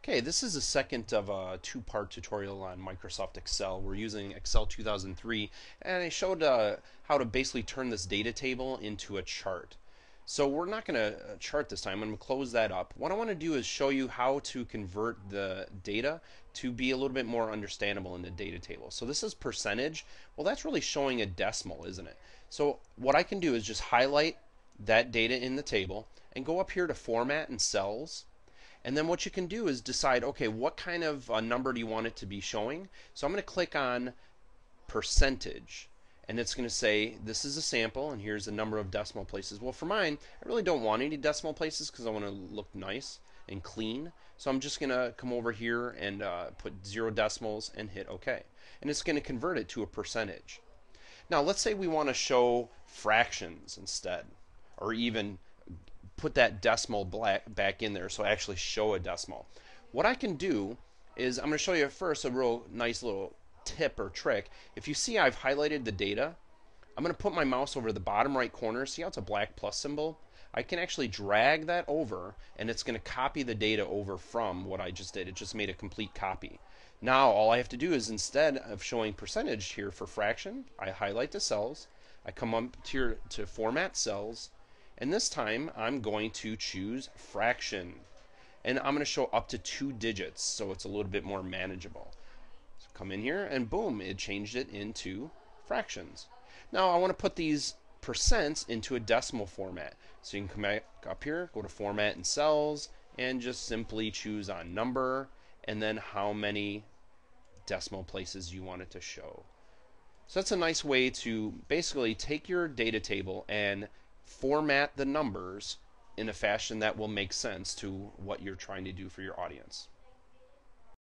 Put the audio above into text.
Okay, this is the second of a two-part tutorial on Microsoft Excel. We're using Excel 2003, and I showed how to basically turn this data table into a chart. So we're not going to chart this time. I'm going to close that up. What I want to do is show you how to convert the data to be a little bit more understandable in the data table. So this is percentage. Well, that's really showing a decimal, isn't it? So what I can do is just highlight that data in the table and go up here to Format and Cells. And then what you can do is decide, okay, what kind of number do you want it to be showing? So I'm going to click on percentage. And it's going to say, this is a sample, and here's the number of decimal places. Well, for mine, I really don't want any decimal places because I want to look nice and clean. So I'm just going to come over here and put 0 decimals and hit OK. And it's going to convert it to a percentage. Now, let's say we want to show fractions instead, or even put that decimal back in there so I actually show a decimal. What I can do is I'm going to show you first a real nice little tip or trick. If you see I've highlighted the data, I'm going to put my mouse over the bottom right corner. See how it's a black plus symbol? I can actually drag that over and it's going to copy the data over from what I just did. It just made a complete copy. Now all I have to do is, instead of showing percentage here for fraction, I highlight the cells, I come up here to Format Cells, and this time I'm going to choose fraction. And I'm going to show up to 2 digits so it's a little bit more manageable. So come in here and boom, it changed it into fractions. Now I want to put these percents into a decimal format. So you can come back up here, go to Format and Cells, and just simply choose on number and then how many decimal places you want it to show. So that's a nice way to basically take your data table and format the numbers in a fashion that will make sense to what you're trying to do for your audience.